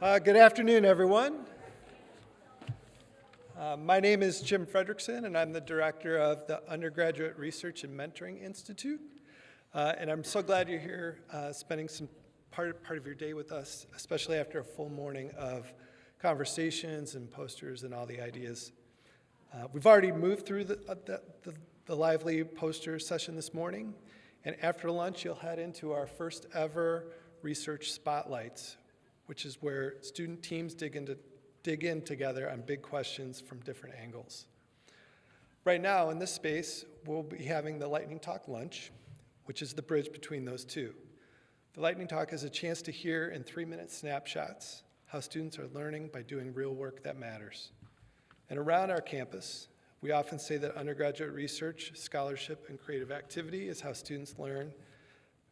Good afternoon, everyone. My name is Jim Fredrickson, and I'm the director of the Undergraduate Research and Mentoring Institute. And I'm so glad you're here spending some part of your day with us, especially after a full morning of conversations and posters and all the ideas. We've already moved through the lively poster session this morning, and after lunch, you'll head into our first ever research spotlights, which is where student teams dig in together on big questions from different angles. Right now, in this space, we'll be having the Lightning Talk lunch, which is the bridge between those two. The Lightning Talk is a chance to hear in 3-minute snapshots how students are learning by doing real work that matters. And around our campus, we often say that undergraduate research, scholarship, and creative activity is how students learn,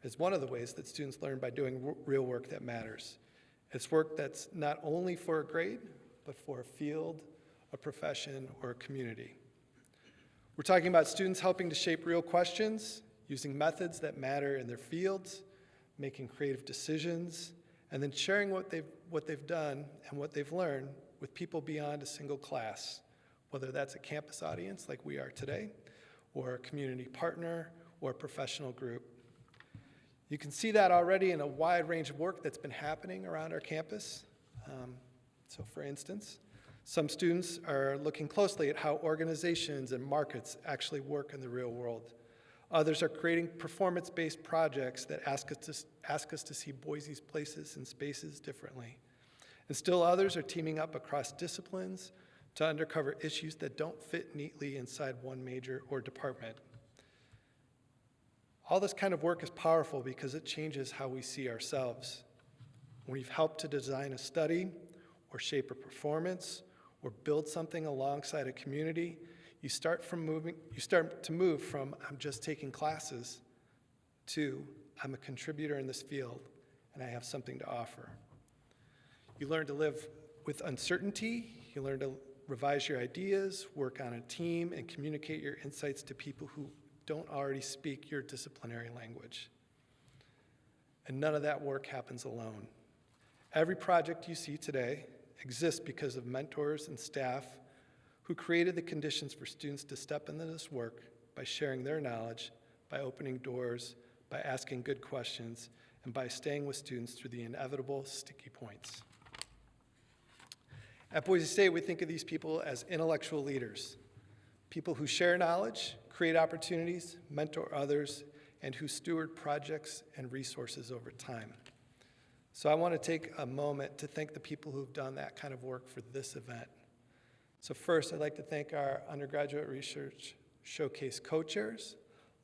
is one of the ways that students learn by doing real work that matters. It's work that's not only for a grade, but for a field, a profession, or a community. We're talking about students helping to shape real questions, using methods that matter in their fields, making creative decisions, and then sharing what they've done and what they've learned with people beyond a single class, whether that's a campus audience like we are today, or a community partner, or a professional group. You can see that already in a wide range of work that's been happening around our campus. So for instance, some students are looking closely at how organizations and markets actually work in the real world. Others are creating performance-based projects that ask us to see Boise's places and spaces differently. And still others are teaming up across disciplines to uncover issues that don't fit neatly inside one major or department. All this kind of work is powerful because it changes how we see ourselves. When you've helped to design a study or shape a performance or build something alongside a community, you start to move from I'm just taking classes to I'm a contributor in this field and I have something to offer. You learn to live with uncertainty, you learn to revise your ideas, work on a team, and communicate your insights to people who don't already speak your disciplinary language. And none of that work happens alone. Every project you see today exists because of mentors and staff who created the conditions for students to step into this work by sharing their knowledge, by opening doors, by asking good questions, and by staying with students through the inevitable sticky points. At Boise State, we think of these people as intellectual leaders, people who share knowledge, create opportunities, mentor others, and who steward projects and resources over time. So I want to take a moment to thank the people who've done that kind of work for this event. So first, I'd like to thank our Undergraduate Research Showcase co-chairs,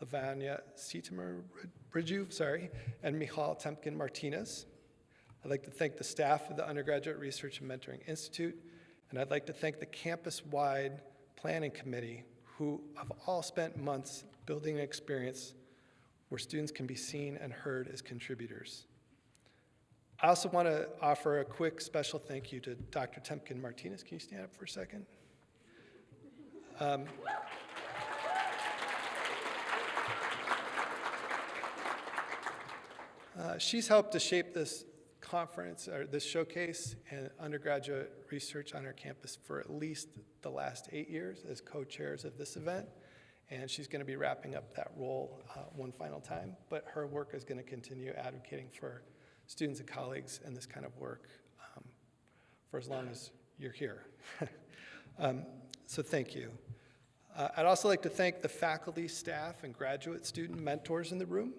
Lavanya Sitamaraju, and Michal Temkin-Martinez. I'd like to thank the staff of the Undergraduate Research and Mentoring Institute, and I'd like to thank the campus-wide planning committee who have all spent months building an experience where students can be seen and heard as contributors. I also want to offer a quick special thank you to Dr. Temkin-Martinez. Can you stand up for a second? She's helped to shape this conference, or this showcase, and undergraduate research on our campus for at least the last 8 years as co-chairs of this event. And she's going to be wrapping up that role one final time, but her work is going to continue advocating for students and colleagues in this kind of work for as long as you're here. So thank you. I'd also like to thank the faculty, staff, and graduate student mentors in the room.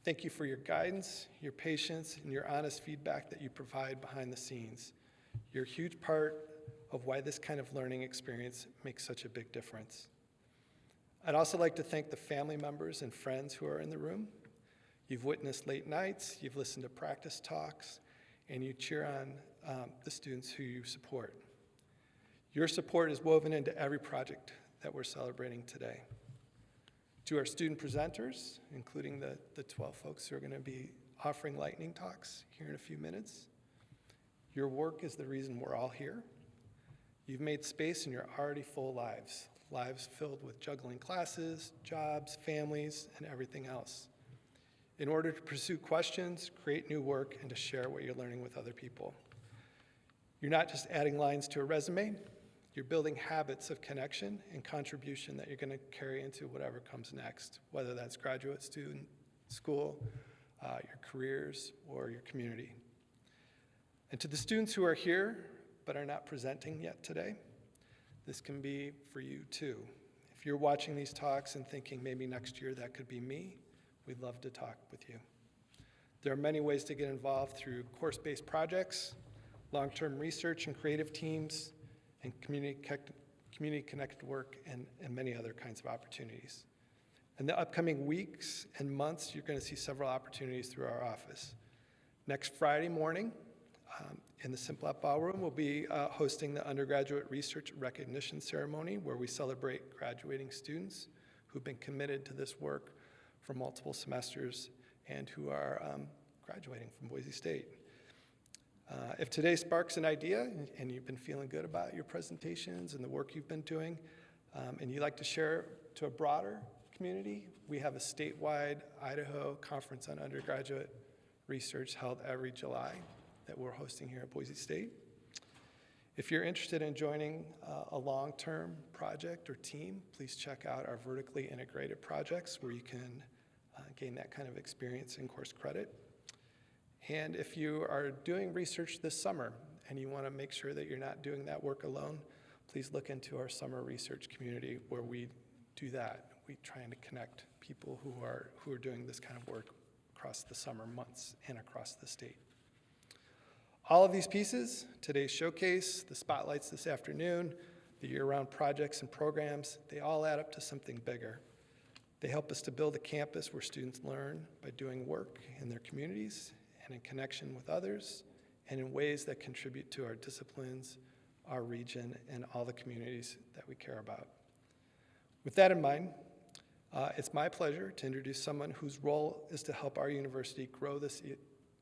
Thank you for your guidance, your patience, and your honest feedback that you provide behind the scenes. You're a huge part of why this kind of learning experience makes such a big difference. I'd also like to thank the family members and friends who are in the room. You've witnessed late nights, you've listened to practice talks, and you cheer on the students who you support. Your support is woven into every project that we're celebrating today. To our student presenters, including the 12 folks who are going to be offering lightning talks here in a few minutes, your work is the reason we're all here. You've made space in your already full lives filled with juggling classes, jobs, families, and everything else, in order to pursue questions, create new work, and to share what you're learning with other people. You're not just adding lines to a resume, you're building habits of connection and contribution that you're going to carry into whatever comes next, whether that's graduate student, school, your careers, or your community. And to the students who are here but are not presenting yet today, this can be for you too. If you're watching these talks and thinking maybe next year that could be me, we'd love to talk with you. There are many ways to get involved through course-based projects, long-term research and creative teams, and community-connected work, and many other kinds of opportunities. In the upcoming weeks and months, you're going to see several opportunities through our office. Next Friday morning, in the Simplot Ballroom, we'll be hosting the Undergraduate Research Recognition Ceremony, where we celebrate graduating students who've been committed to this work for multiple semesters and who are graduating from Boise State. If today sparks an idea and you've been feeling good about your presentations and the work you've been doing, and you'd like to share to a broader community, we have a statewide Idaho Conference on Undergraduate Research held every July that we're hosting here at Boise State. If you're interested in joining a long-term project or team, please check out our vertically integrated projects where you can gain that kind of experience and course credit. And if you are doing research this summer and you want to make sure that you're not doing that work alone, please look into our summer research community where we do that. We try to connect people who are doing this kind of work across the summer months and across the state. All of these pieces, today's showcase, the spotlights this afternoon, the year-round projects and programs, they all add up to something bigger. They help us to build a campus where students learn by doing work in their communities and in connection with others, and in ways that contribute to our disciplines, our region, and all the communities that we care about. With that in mind, it's my pleasure to introduce someone whose role is to help our university grow this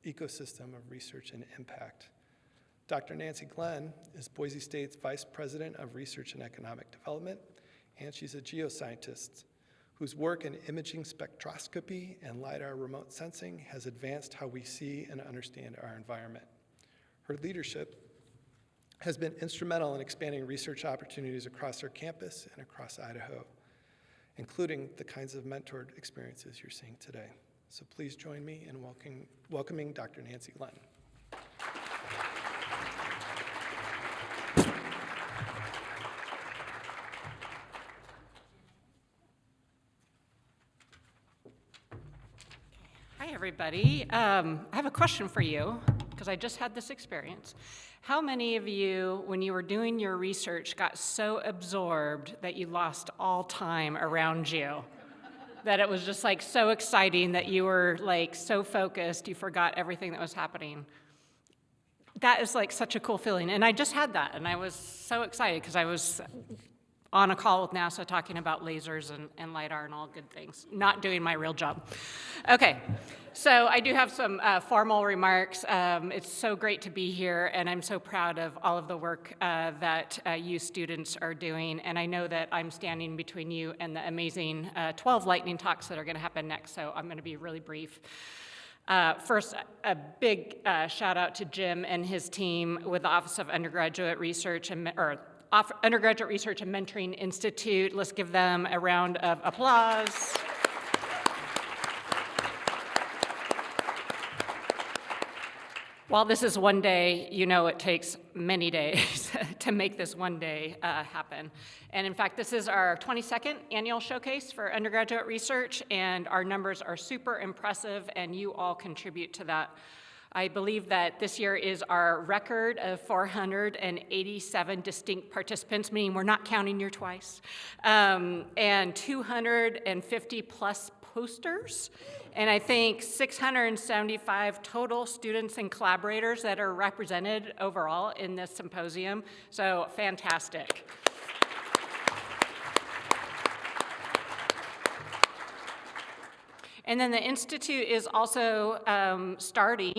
ecosystem of research and impact. Dr. Nancy Glenn is Boise State's Vice President of Research and Economic Development, and she's a geoscientist whose work in imaging spectroscopy and LiDAR remote sensing has advanced how we see and understand our environment. Her leadership has been instrumental in expanding research opportunities across our campus and across Idaho, including the kinds of mentored experiences you're seeing today. So please join me in welcoming Dr. Nancy Glenn. Hi, everybody. I have a question for you, because I just had this experience. How many of you, when you were doing your research, got so absorbed that you lost all time around you? That it was just like so exciting that you were like so focused, you forgot everything that was happening. That is like such a cool feeling. And I just had that, and I was so excited because I was on a call with NASA talking about lasers and LiDAR and all good things, not doing my real job. Okay, so I do have some formal remarks. It's so great to be here, and I'm so proud of all of the work that you students are doing, and I know that I'm standing between you and the amazing 12 lightning talks that are gonna happen next, so I'm gonna be really brief. First, a big shout out to Jim and his team with the Office of Undergraduate Research Undergraduate Research and Mentoring Institute. Let's give them a round of applause. While this is one day, you know it takes many days to make this one day happen. And in fact, this is our 22nd annual showcase for undergraduate research, and our numbers are super impressive, and you all contribute to that. I believe that this year is our record of 487 distinct participants, meaning we're not counting you twice, and 250 plus posters, and I think 675 total students and collaborators that are represented overall in this symposium, so fantastic. And then the Institute is also starting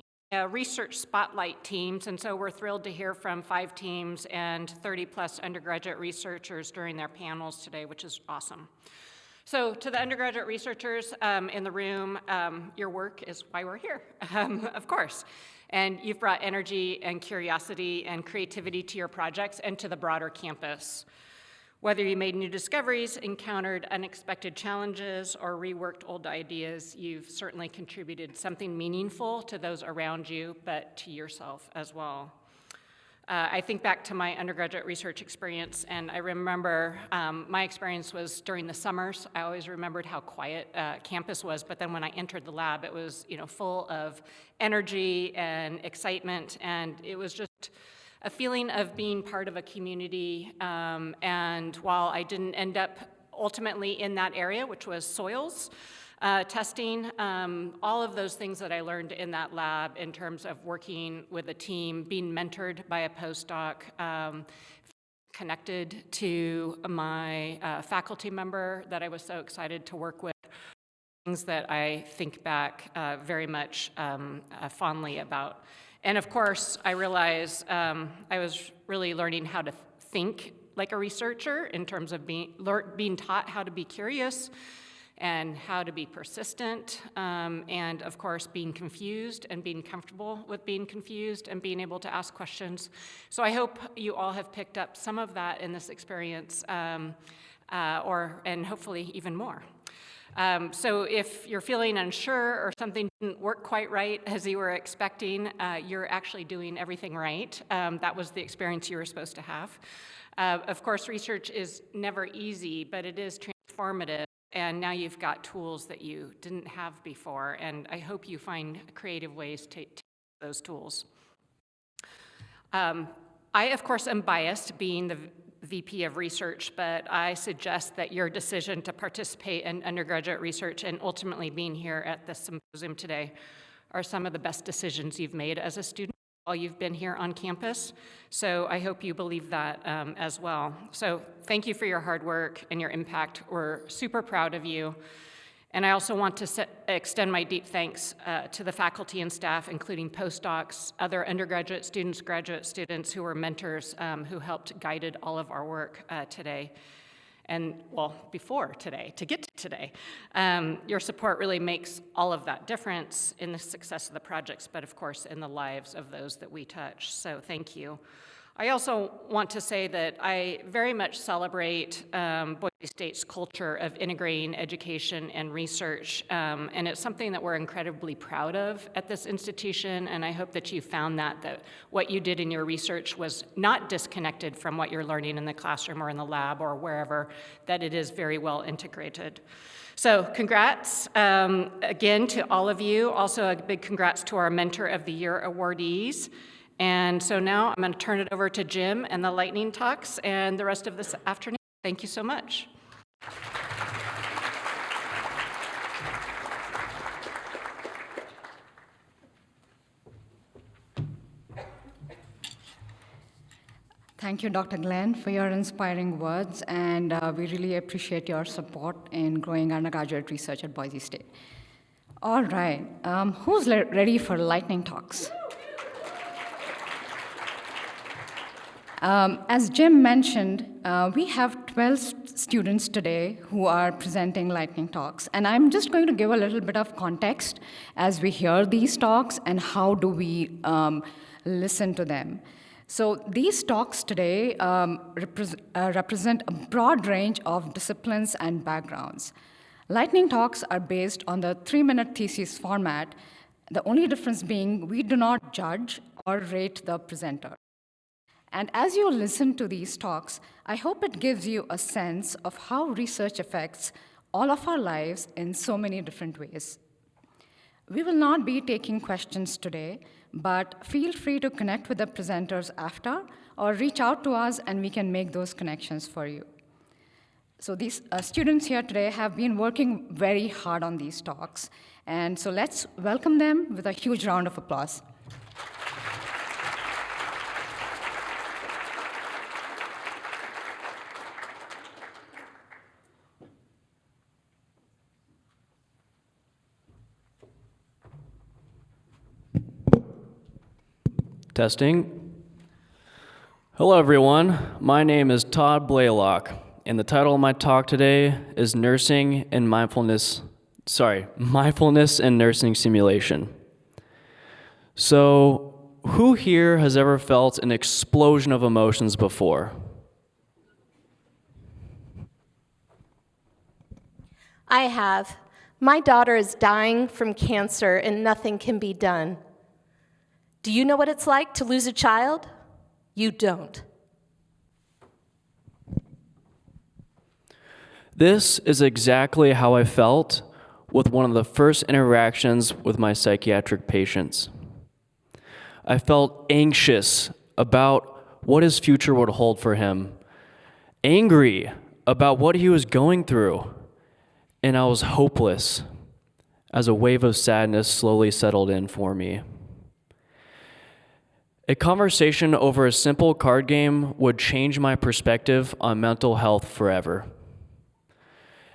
research spotlight teams, and so we're thrilled to hear from 5 teams and 30 plus undergraduate researchers during their panels today, which is awesome. So to the undergraduate researchers in the room, your work is why we're here, of course. And you've brought energy and curiosity and creativity to your projects and to the broader campus. Whether you made new discoveries, encountered unexpected challenges, or reworked old ideas, you've certainly contributed something meaningful to those around you, but to yourself as well. I think back to my undergraduate research experience, and I remember my experience was during the summers. I always remembered how quiet campus was, but then when I entered the lab, it was full of energy and excitement, and it was just a feeling of being part of a community. And while I didn't end up ultimately in that area, which was soils, testing, all of those things that I learned in that lab in terms of working with a team, being mentored by a postdoc, connected to my faculty member that I was so excited to work with, things that I think back very much fondly about. And of course, I realized I was really learning how to think like a researcher in terms of being taught how to be curious, and how to be persistent, and of course being confused and being comfortable with being confused and being able to ask questions. So I hope you all have picked up some of that in this experience, and hopefully even more. So if you're feeling unsure or something didn't work quite right as you were expecting, you're actually doing everything right. That was the experience you were supposed to have. Of course, research is never easy, but it is transformative. And now you've got tools that you didn't have before, and I hope you find creative ways to use those tools. I, of course, am biased, being the VP of research, but I suggest that your decision to participate in undergraduate research and ultimately being here at this symposium today are some of the best decisions you've made as a student while you've been here on campus. So I hope you believe that as well. So thank you for your hard work and your impact. We're super proud of you. And I also want to extend my deep thanks to the faculty and staff, including postdocs, other undergraduate students, graduate students who were mentors who helped guided all of our work today. And, well, before today, to get to today. Your support really makes all of that difference in the success of the projects, but of course in the lives of those that we touch. So thank you. I also want to say that I very much celebrate Boise State's culture of integrating education and research, and it's something that we're incredibly proud of at this institution, and I hope that you found that what you did in your research was not disconnected from what you're learning in the classroom or in the lab or wherever, that it is very well integrated. So congrats again to all of you. Also a big congrats to our Mentor of the Year awardees. And so now I'm going to turn it over to Jim and the lightning talks and the rest of this afternoon. Thank you so much. Thank you, Dr. Glenn, for your inspiring words, and we really appreciate your support in growing undergraduate research at Boise State. All right, who's ready for lightning talks? As Jim mentioned, we have 12 students today who are presenting lightning talks, and I'm just going to give a little bit of context as we hear these talks and how do we listen to them. So these talks today represent a broad range of disciplines and backgrounds. Lightning talks are based on the 3-minute thesis format, the only difference being we do not judge or rate the presenter. And as you listen to these talks, I hope it gives you a sense of how research affects all of our lives in so many different ways. We will not be taking questions today, but feel free to connect with the presenters after or reach out to us and we can make those connections for you. So these students here today have been working very hard on these talks, and so let's welcome them with a huge round of applause. Testing. Hello, everyone. My name is Todd Blaylock, And the title of my talk today is Mindfulness and Nursing Simulation. So, who here has ever felt an explosion of emotions before? I have. My daughter is dying from cancer and nothing can be done. Do you know what it's like to lose a child? You don't. This is exactly how I felt with one of the first interactions with my psychiatric patients. I felt anxious about what his future would hold for him, angry about what he was going through, and I was hopeless as a wave of sadness slowly settled in for me. A conversation over a simple card game would change my perspective on mental health forever.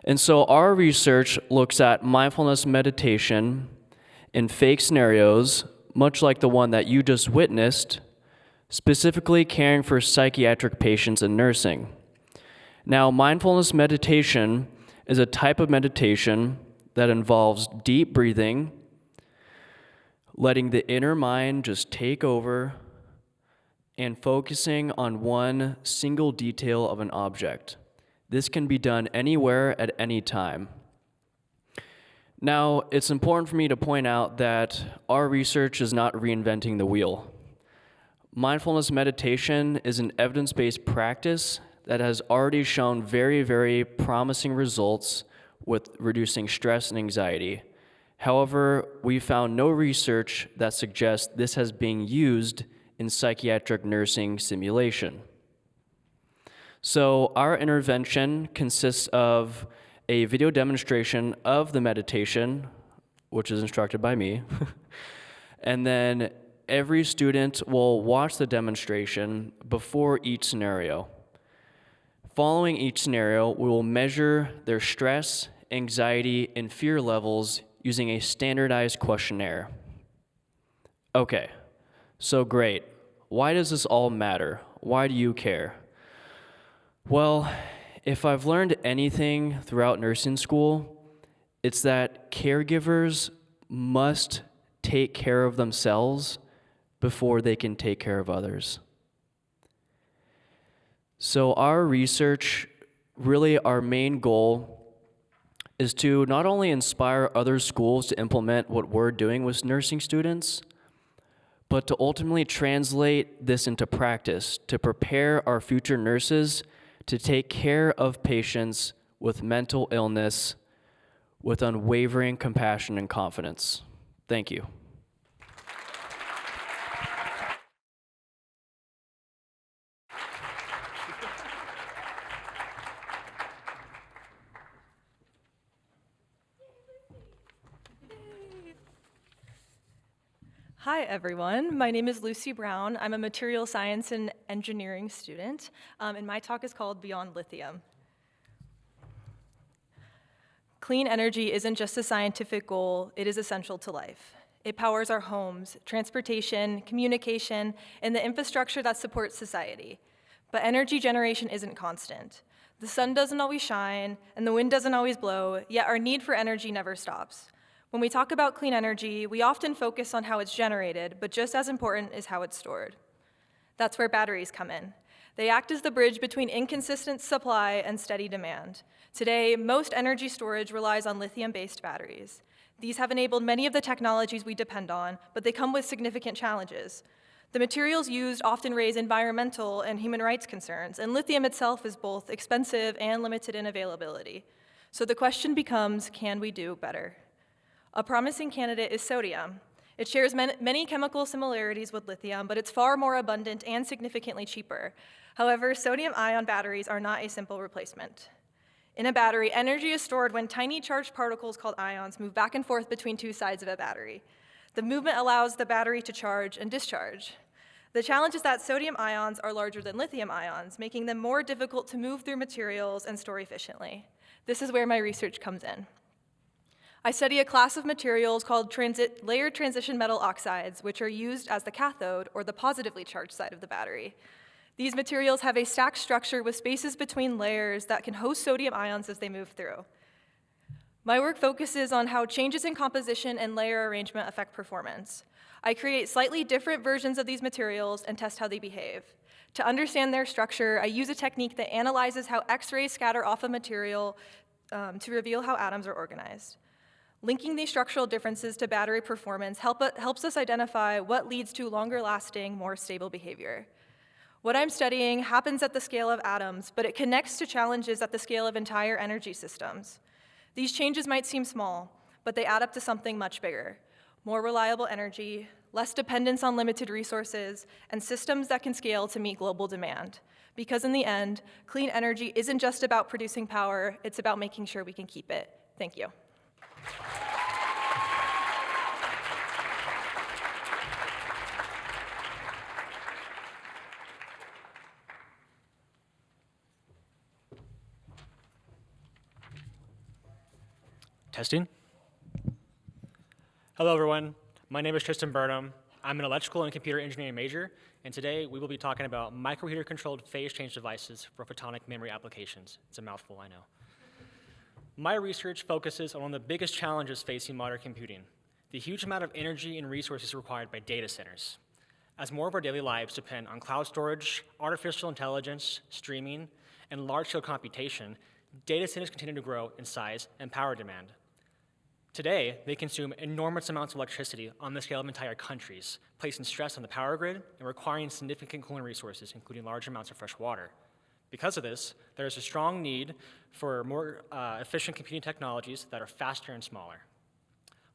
And so our research looks at mindfulness meditation in fake scenarios, much like the one that you just witnessed, specifically caring for psychiatric patients in nursing. Now, mindfulness meditation is a type of meditation that involves deep breathing, letting the inner mind just take over, and focusing on one single detail of an object. This can be done anywhere at any time. Now, it's important for me to point out that our research is not reinventing the wheel. Mindfulness meditation is an evidence-based practice that has already shown very, very promising results with reducing stress and anxiety. However, we found no research that suggests this has been used in psychiatric nursing simulation. So our intervention consists of a video demonstration of the meditation, which is instructed by me, and then every student will watch the demonstration before each scenario. Following each scenario, we will measure their stress, anxiety, and fear levels using a standardized questionnaire. Okay, so great. Why does this all matter? Why do you care? Well, if I've learned anything throughout nursing school, it's that caregivers must take care of themselves before they can take care of others. So our research, really our main goal, is to not only inspire other schools to implement what we're doing with nursing students, but to ultimately translate this into practice, to prepare our future nurses to take care of patients with mental illness with unwavering compassion and confidence. Thank you. Hi, everyone. My name is Lucy Brown. I'm a material science and engineering student, and my talk is called Beyond Lithium. Clean energy isn't just a scientific goal, it is essential to life. It powers our homes, transportation, communication, and the infrastructure that supports society. But energy generation isn't constant. The sun doesn't always shine, and the wind doesn't always blow, yet our need for energy never stops. When we talk about clean energy, we often focus on how it's generated, but just as important is how it's stored. That's where batteries come in. They act as the bridge between inconsistent supply and steady demand. Today, most energy storage relies on lithium-based batteries. These have enabled many of the technologies we depend on, but they come with significant challenges. The materials used often raise environmental and human rights concerns, and lithium itself is both expensive and limited in availability. So the question becomes, can we do better? A promising candidate is sodium. It shares many chemical similarities with lithium, but it's far more abundant and significantly cheaper. However, sodium-ion batteries are not a simple replacement. In a battery, energy is stored when tiny charged particles called ions move back and forth between two sides of a battery. The movement allows the battery to charge and discharge. The challenge is that sodium ions are larger than lithium ions, making them more difficult to move through materials and store efficiently. This is where my research comes in. I study a class of materials called layered transition metal oxides, which are used as the cathode, or the positively charged side of the battery. These materials have a stacked structure with spaces between layers that can host sodium ions as they move through. My work focuses on how changes in composition and layer arrangement affect performance. I create slightly different versions of these materials and test how they behave. To understand their structure, I use a technique that analyzes how X-rays scatter off a material to reveal how atoms are organized. Linking these structural differences to battery performance helps us identify what leads to longer-lasting, more stable behavior. What I'm studying happens at the scale of atoms, but it connects to challenges at the scale of entire energy systems. These changes might seem small, but they add up to something much bigger. More reliable energy, less dependence on limited resources, and systems that can scale to meet global demand. Because in the end, clean energy isn't just about producing power, it's about making sure we can keep it. Thank you. Testing. Hello, everyone. My name is Tristan Burnham. I'm an electrical and computer engineering major, and today we will be talking about microheater-controlled phase change devices for photonic memory applications. It's a mouthful, I know. My research focuses on one of the biggest challenges facing modern computing, the huge amount of energy and resources required by data centers. As more of our daily lives depend on cloud storage, artificial intelligence, streaming, and large-scale computation, data centers continue to grow in size and power demand. Today, they consume enormous amounts of electricity on the scale of entire countries, placing stress on the power grid and requiring significant cooling resources, including large amounts of fresh water. Because of this, there is a strong need for more efficient computing technologies that are faster and smaller.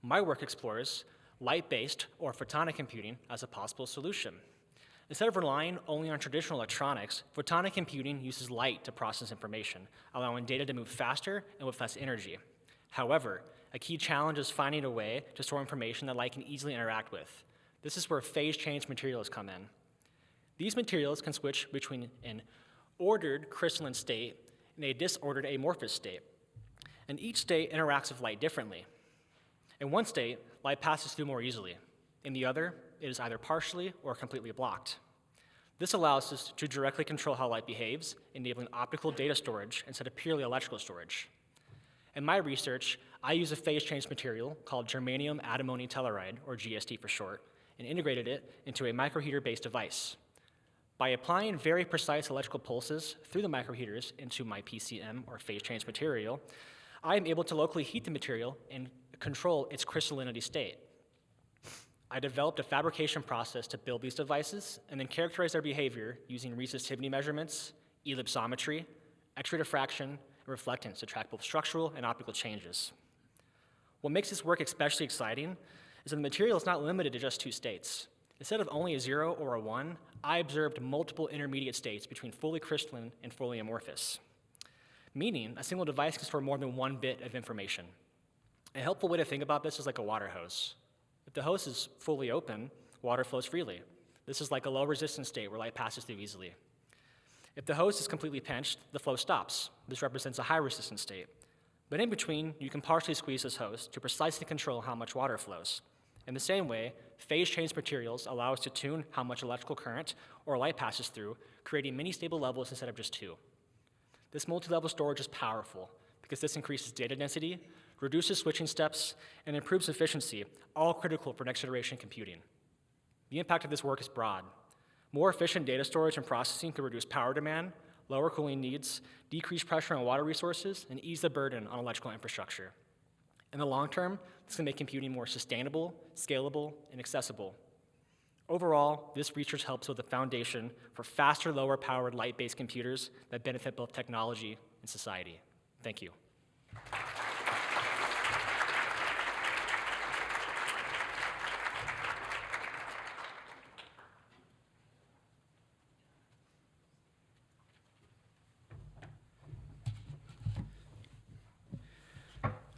My work explores light-based or photonic computing as a possible solution. Instead of relying only on traditional electronics, photonic computing uses light to process information, allowing data to move faster and with less energy. However, a key challenge is finding a way to store information that light can easily interact with. This is where phase change materials come in. These materials can switch between an ordered crystalline state and a disordered amorphous state, and each state interacts with light differently. In one state, light passes through more easily. In the other, it is either partially or completely blocked. This allows us to directly control how light behaves, enabling optical data storage instead of purely electrical storage. In my research, I use a phase change material called germanium antimony telluride, or GST for short, and integrated it into a microheater-based device. By applying very precise electrical pulses through the microheaters into my PCM, or phase change material, I am able to locally heat the material and control its crystallinity state. I developed a fabrication process to build these devices and then characterize their behavior using resistivity measurements, ellipsometry, X-ray diffraction, and reflectance to track both structural and optical changes. What makes this work especially exciting is that the material is not limited to just two states. Instead of only a 0 or a 1, I observed multiple intermediate states between fully crystalline and fully amorphous, meaning a single device can store more than one bit of information. A helpful way to think about this is like a water hose. If the hose is fully open, water flows freely. This is like a low resistance state where light passes through easily. If the hose is completely pinched, the flow stops. This represents a high resistance state. But in between, you can partially squeeze this hose to precisely control how much water flows. In the same way, phase change materials allow us to tune how much electrical current or light passes through, creating many stable levels instead of just two. This multi-level storage is powerful because this increases data density, reduces switching steps, and improves efficiency, all critical for next-generation computing. The impact of this work is broad. More efficient data storage and processing could reduce power demand, lower cooling needs, decrease pressure on water resources, and ease the burden on electrical infrastructure. In the long term, this can make computing more sustainable, scalable, and accessible. Overall, this research helps build the foundation for faster, lower-powered, light-based computers that benefit both technology and society. Thank you.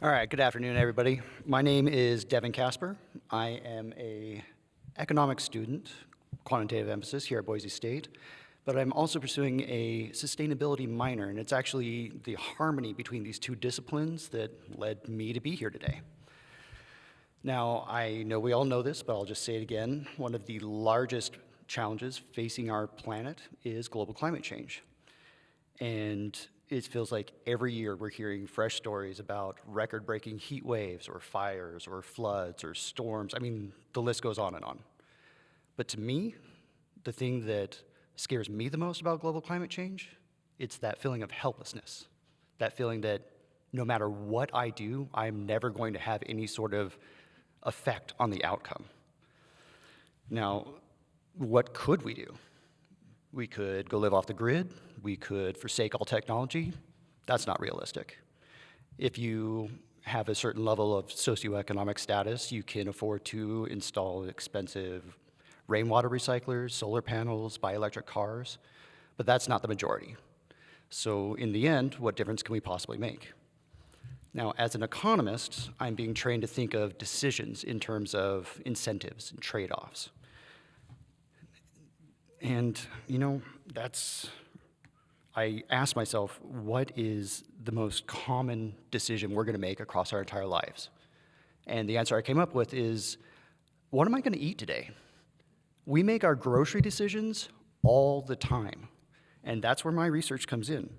All right, good afternoon, everybody. My name is Devin Casper. I am an economics student, quantitative emphasis here at Boise State, but I'm also pursuing a sustainability minor, and it's actually the harmony between these two disciplines that led me to be here today. Now, I know we all know this, but I'll just say it again. One of the largest challenges facing our planet is global climate change. And it feels like every year we're hearing fresh stories about record-breaking heat waves or fires or floods or storms. I mean, the list goes on and on. But to me, the thing that scares me the most about global climate change, it's that feeling of helplessness, that feeling that no matter what I do, I'm never going to have any sort of effect on the outcome. Now, what could we do? We could go live off the grid. We could forsake all technology. That's not realistic. If you have a certain level of socioeconomic status, you can afford to install expensive rainwater recyclers, solar panels, buy electric cars, but that's not the majority. So in the end, what difference can we possibly make? Now, as an economist, I'm being trained to think of decisions in terms of incentives and trade-offs. And, you know, I ask myself, what is the most common decision we're gonna make across our entire lives? And the answer I came up with is, what am I gonna eat today? We make our grocery decisions all the time, and that's where my research comes in.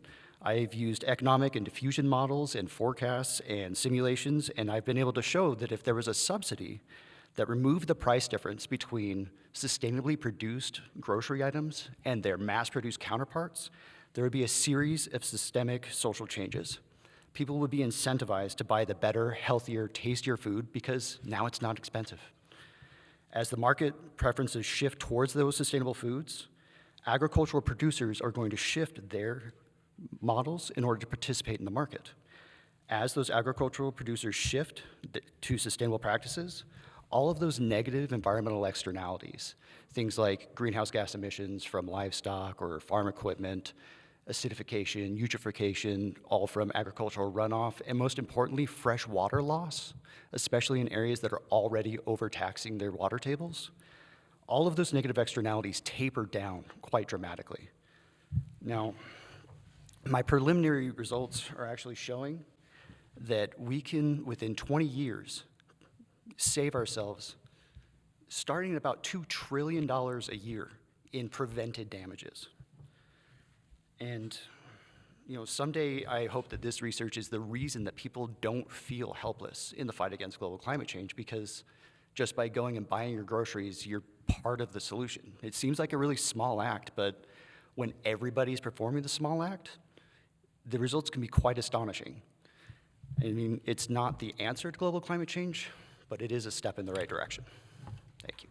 I've used economic and diffusion models and forecasts and simulations, and I've been able to show that if there was a subsidy that removed the price difference between sustainably produced grocery items and their mass-produced counterparts, there would be a series of systemic social changes. People would be incentivized to buy the better, healthier, tastier food because now it's not expensive. As the market preferences shift towards those sustainable foods, agricultural producers are going to shift their models in order to participate in the market. As those agricultural producers shift to sustainable practices, all of those negative environmental externalities, things like greenhouse gas emissions from livestock or farm equipment, acidification, eutrophication, all from agricultural runoff, and most importantly, fresh water loss, especially in areas that are already overtaxing their water tables, all of those negative externalities taper down quite dramatically. Now, my preliminary results are actually showing that we can, within 20 years, save ourselves starting at about $2 trillion a year in prevented damages. And you know, someday I hope that this research is the reason that people don't feel helpless in the fight against global climate change, because just by going and buying your groceries, you're part of the solution. It seems like a really small act, but when everybody's performing the small act, the results can be quite astonishing. I mean, it's not the answer to global climate change, but it is a step in the right direction. Thank you.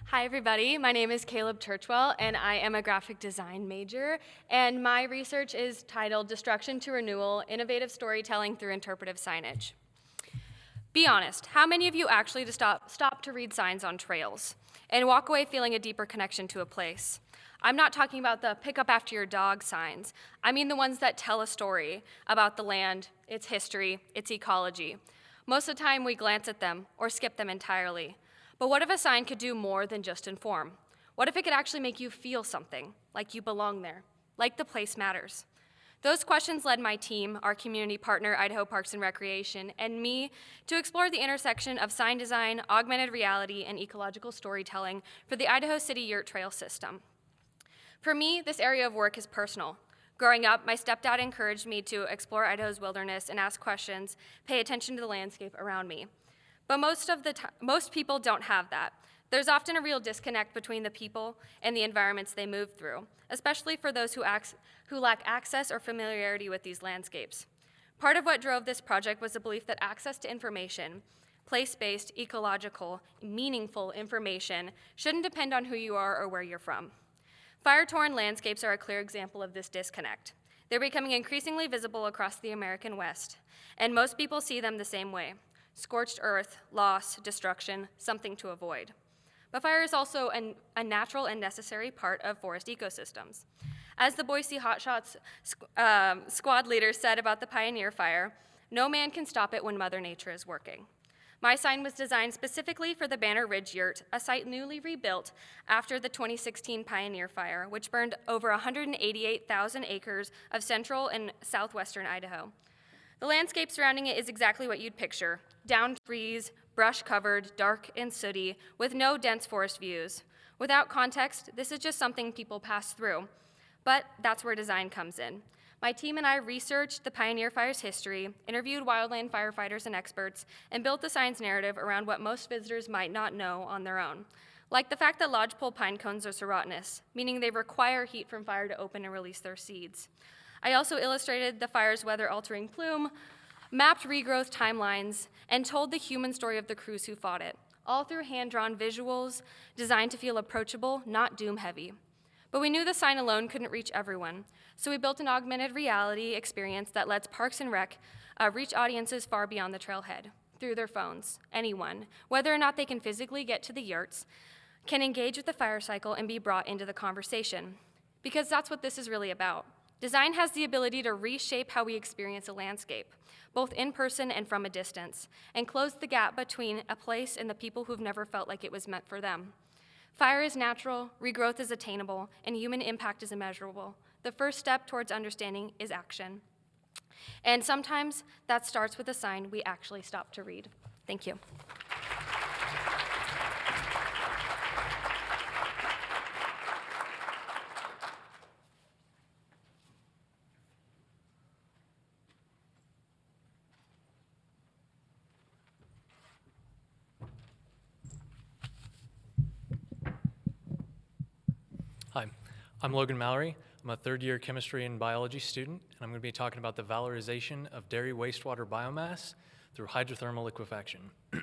Hi, everybody. My name is Caleb Churchwell, and I am a graphic design major. And my research is titled Destruction to Renewal, Innovative Storytelling Through Interpretive Signage. Be honest, how many of you actually stop to read signs on trails and walk away feeling a deeper connection to a place? I'm not talking about the pick up after your dog signs. I mean the ones that tell a story about the land, its history, its ecology. Most of the time we glance at them or skip them entirely. But what if a sign could do more than just inform? What if it could actually make you feel something, like you belong there, like the place matters? Those questions led my team, our community partner, Idaho Parks and Recreation, and me to explore the intersection of sign design, augmented reality, and ecological storytelling for the Idaho City Yurt Trail system. For me, this area of work is personal. Growing up, my stepdad encouraged me to explore Idaho's wilderness and ask questions, pay attention to the landscape around me. But most people don't have that. There's often a real disconnect between the people and the environments they move through, especially for those who lack access or familiarity with these landscapes. Part of what drove this project was the belief that access to information, place-based, ecological, meaningful information, shouldn't depend on who you are or where you're from. Fire-torn landscapes are a clear example of this disconnect. They're becoming increasingly visible across the American West, and most people see them the same way. Scorched earth, loss, destruction, something to avoid. But fire is also a natural and necessary part of forest ecosystems. As the Boise Hotshots squad leader said about the Pioneer Fire, no man can stop it when Mother Nature is working. My sign was designed specifically for the Banner Ridge Yurt, a site newly rebuilt after the 2016 Pioneer Fire, which burned over 188,000 acres of central and southwestern Idaho. The landscape surrounding it is exactly what you'd picture: downed trees, brush-covered, dark and sooty, with no dense forest views. Without context, this is just something people pass through, but that's where design comes in. My team and I researched the Pioneer Fire's history, interviewed wildland firefighters and experts, and built the sign's narrative around what most visitors might not know on their own, like the fact that lodgepole pine cones are serotinous, meaning they require heat from fire to open and release their seeds. I also illustrated the fire's weather-altering plume, mapped regrowth timelines, and told the human story of the crews who fought it, all through hand-drawn visuals designed to feel approachable, not doom-heavy. But we knew the sign alone couldn't reach everyone, so we built an augmented reality experience that lets Parks and Rec reach audiences far beyond the trailhead, through their phones. Anyone, whether or not they can physically get to the yurts, can engage with the fire cycle and be brought into the conversation. Because that's what this is really about. Design has the ability to reshape how we experience a landscape, both in person and from a distance, and close the gap between a place and the people who've never felt like it was meant for them. Fire is natural, regrowth is attainable, and human impact is immeasurable. The first step towards understanding is action. And sometimes that starts with a sign we actually stop to read. Thank you. Hi, I'm Logan Mallory. I'm a third-year chemistry and biology student, and I'm going to be talking about the valorization of dairy wastewater biomass through hydrothermal liquefaction. All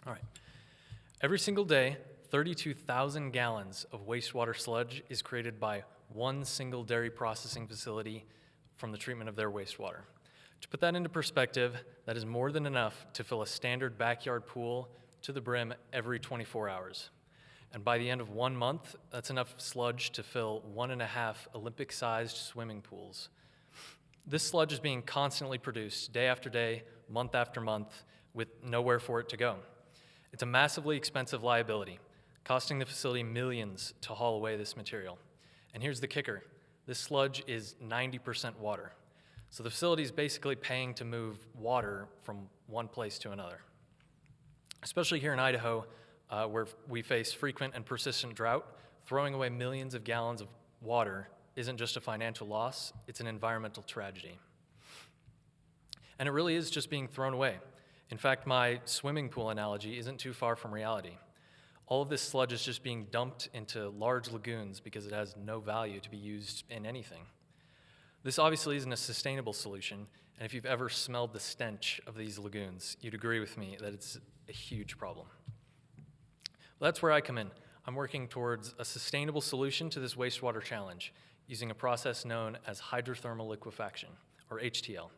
right. Every single day, 32,000 gallons of wastewater sludge is created by one single dairy processing facility from the treatment of their wastewater. To put that into perspective, that is more than enough to fill a standard backyard pool to the brim every 24 hours. And by the end of 1 month, that's enough sludge to fill 1.5 Olympic-sized swimming pools. This sludge is being constantly produced day after day, month after month, with nowhere for it to go. It's a massively expensive liability, costing the facility millions to haul away this material. And here's the kicker. This sludge is 90% water. So the facility is basically paying to move water from one place to another. Especially here in Idaho, where we face frequent and persistent drought, throwing away millions of gallons of water isn't just a financial loss, it's an environmental tragedy. And it really is just being thrown away. In fact, my swimming pool analogy isn't too far from reality. All of this sludge is just being dumped into large lagoons because it has no value to be used in anything. This obviously isn't a sustainable solution, and if you've ever smelled the stench of these lagoons, you'd agree with me that it's a huge problem. Well, that's where I come in. I'm working towards a sustainable solution to this wastewater challenge using a process known as hydrothermal liquefaction, or HTL.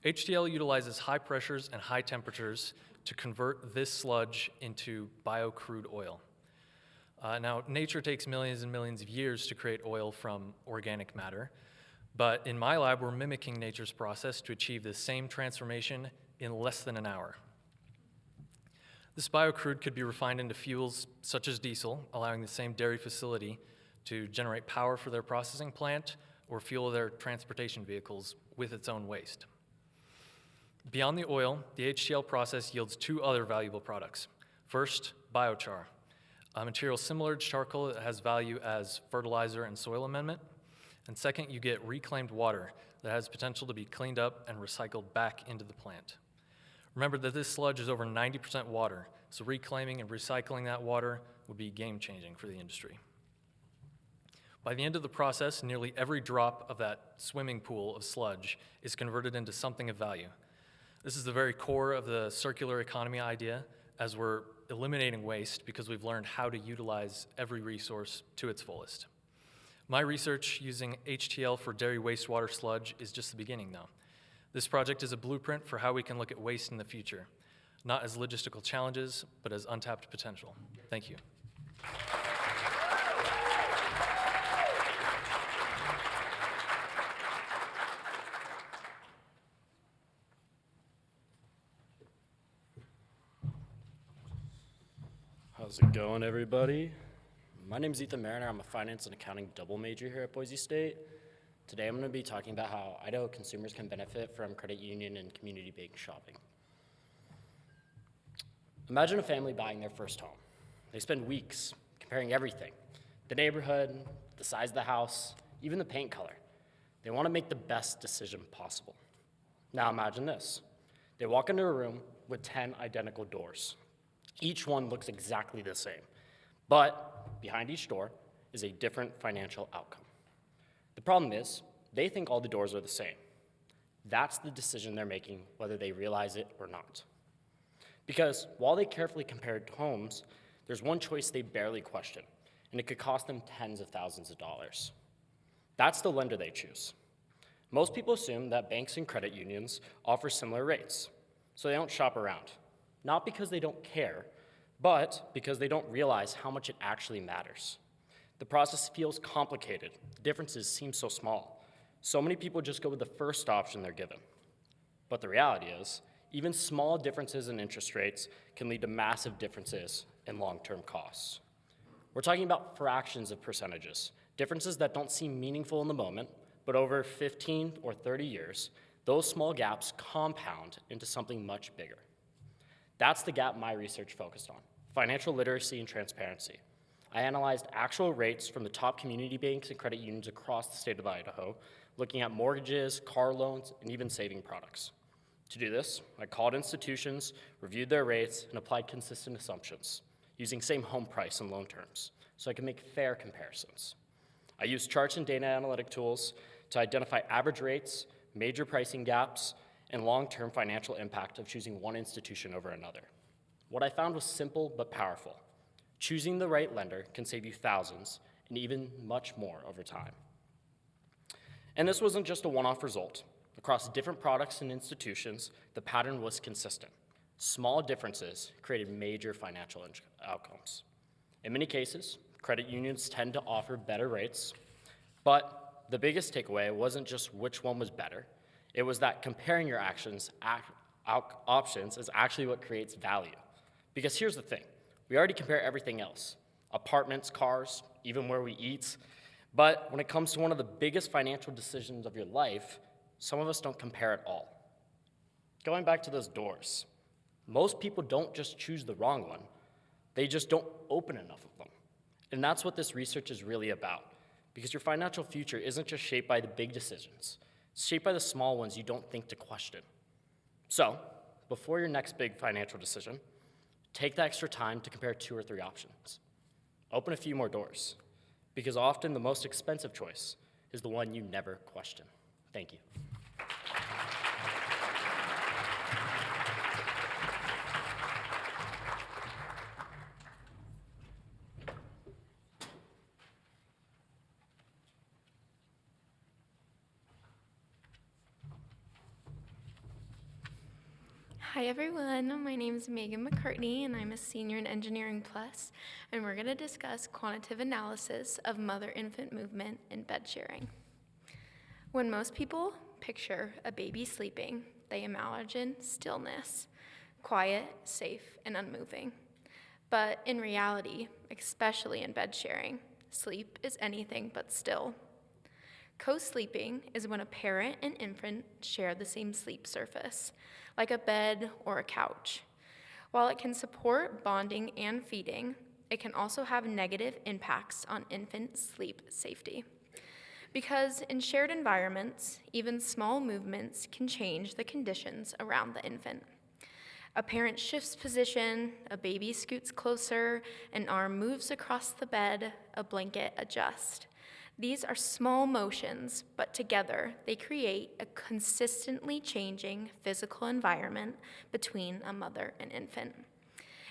HTL utilizes high pressures and high temperatures to convert this sludge into bio-crude oil. Now, nature takes millions and millions of years to create oil from organic matter, but in my lab, we're mimicking nature's process to achieve the same transformation in less than an hour. This bio-crude could be refined into fuels such as diesel, allowing the same dairy facility to generate power for their processing plant or fuel their transportation vehicles with its own waste. Beyond the oil, the HTL process yields two other valuable products. First, biochar, a material similar to charcoal that has value as fertilizer and soil amendment. And second, you get reclaimed water that has potential to be cleaned up and recycled back into the plant. Remember that this sludge is over 90% water, so reclaiming and recycling that water would be game-changing for the industry. By the end of the process, nearly every drop of that swimming pool of sludge is converted into something of value. This is the very core of the circular economy idea, as we're eliminating waste because we've learned how to utilize every resource to its fullest. My research using HTL for dairy wastewater sludge is just the beginning, though. This project is a blueprint for how we can look at waste in the future, not as logistical challenges, but as untapped potential. Thank you. How's it going, everybody? My name's Ethan Mariner. I'm a finance and accounting double major here at Boise State. Today I'm going to be talking about how Idaho consumers can benefit from credit union and community bank shopping. Imagine a family buying their first home. They spend weeks comparing everything: the neighborhood, the size of the house, even the paint color. They want to make the best decision possible. Now imagine this. They walk into a room with 10 identical doors. Each one looks exactly the same, but behind each door is a different financial outcome. The problem is, they think all the doors are the same. That's the decision they're making, whether they realize it or not. Because while they carefully compared homes, there's one choice they barely question, and it could cost them tens of thousands of dollars. That's the lender they choose. Most people assume that banks and credit unions offer similar rates, so they don't shop around. Not because they don't care, but because they don't realize how much it actually matters. The process feels complicated. The differences seem so small. So many people just go with the first option they're given. But the reality is, even small differences in interest rates can lead to massive differences in long-term costs. We're talking about fractions of percentages, differences that don't seem meaningful in the moment, but over 15 or 30 years, those small gaps compound into something much bigger. That's the gap my research focused on: financial literacy and transparency. I analyzed actual rates from the top community banks and credit unions across the state of Idaho, looking at mortgages, car loans, and even saving products. To do this, I called institutions, reviewed their rates, and applied consistent assumptions, using same home price and loan terms, so I could make fair comparisons. I used charts and data analytic tools to identify average rates, major pricing gaps, and long-term financial impact of choosing one institution over another. What I found was simple but powerful. Choosing the right lender can save you thousands and even much more over time. And this wasn't just a one-off result. Across different products and institutions, the pattern was consistent. Small differences created major financial outcomes. In many cases, credit unions tend to offer better rates, but the biggest takeaway wasn't just which one was better. It was that comparing your options is actually what creates value. Because here's the thing, we already compare everything else: apartments, cars, even where we eat. But when it comes to one of the biggest financial decisions of your life, some of us don't compare at all. Going back to those doors, most people don't just choose the wrong one, they just don't open enough of them. And that's what this research is really about, because your financial future isn't just shaped by the big decisions. It's shaped by the small ones you don't think to question. So, before your next big financial decision, take the extra time to compare 2 or 3 options. Open a few more doors, because often the most expensive choice is the one you never question. Thank you. Hi everyone, my name is Megan McCartney and I'm a senior in Engineering Plus, and we're going to discuss quantitative analysis of mother-infant movement and bed sharing. When most people picture a baby sleeping, they imagine stillness, quiet, safe, and unmoving. But in reality, especially in bed sharing, sleep is anything but still. Co-sleeping is when a parent and infant share the same sleep surface, like a bed or a couch. While it can support bonding and feeding, it can also have negative impacts on infant sleep safety. Because in shared environments, even small movements can change the conditions around the infant. A parent shifts position, a baby scoots closer, an arm moves across the bed, a blanket adjusts. These are small motions, but together they create a consistently changing physical environment between a mother and infant.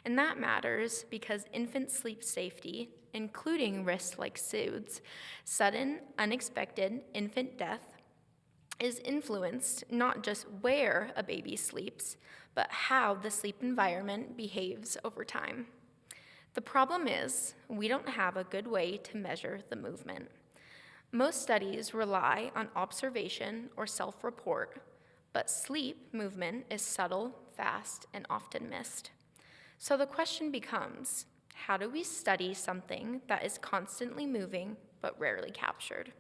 And that matters because infant sleep safety, including risks like SUDS, sudden, unexpected infant death, is influenced not just where a baby sleeps, but how the sleep environment behaves over time. The problem is, we don't have a good way to measure the movement. Most studies rely on observation or self-report, but sleep movement is subtle, fast, and often missed. So the question becomes, How do we study something that is constantly moving but rarely captured?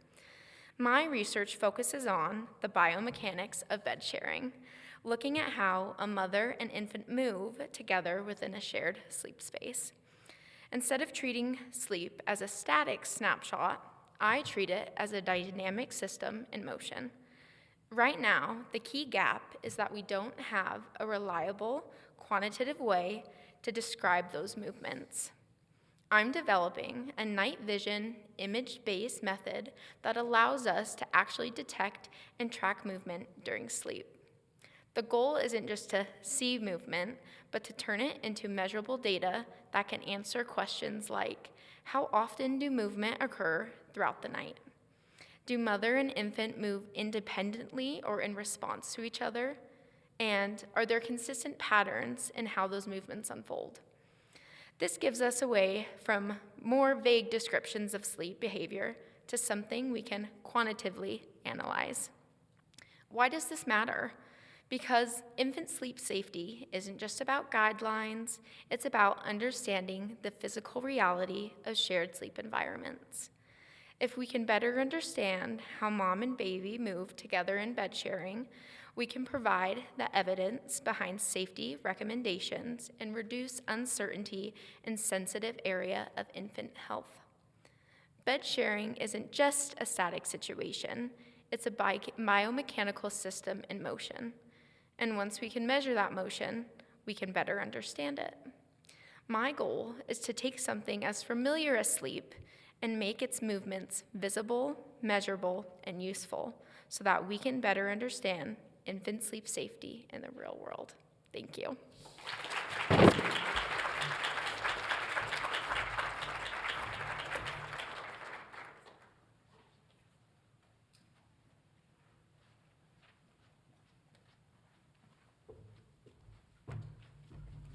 My research focuses on the biomechanics of bed sharing, looking at how a mother and infant move together within a shared sleep space. Instead of treating sleep as a static snapshot, I treat it as a dynamic system in motion. Right now, the key gap is that we don't have a reliable, quantitative way to describe those movements. I'm developing a night vision, image-based method that allows us to actually detect and track movement during sleep. The goal isn't just to see movement, but to turn it into measurable data that can answer questions like, how often do movement occur throughout the night? Do mother and infant move independently or in response to each other? And are there consistent patterns in how those movements unfold? This gives us away from more vague descriptions of sleep behavior to something we can quantitatively analyze. Why does this matter? Because infant sleep safety isn't just about guidelines, it's about understanding the physical reality of shared sleep environments. If we can better understand how mom and baby move together in bed sharing, we can provide the evidence behind safety recommendations and reduce uncertainty in sensitive area of infant health. Bed sharing isn't just a static situation, it's a biomechanical system in motion. And once we can measure that motion, we can better understand it. My goal is to take something as familiar as sleep and make its movements visible, measurable, and useful so that we can better understand infant sleep safety in the real world. Thank you.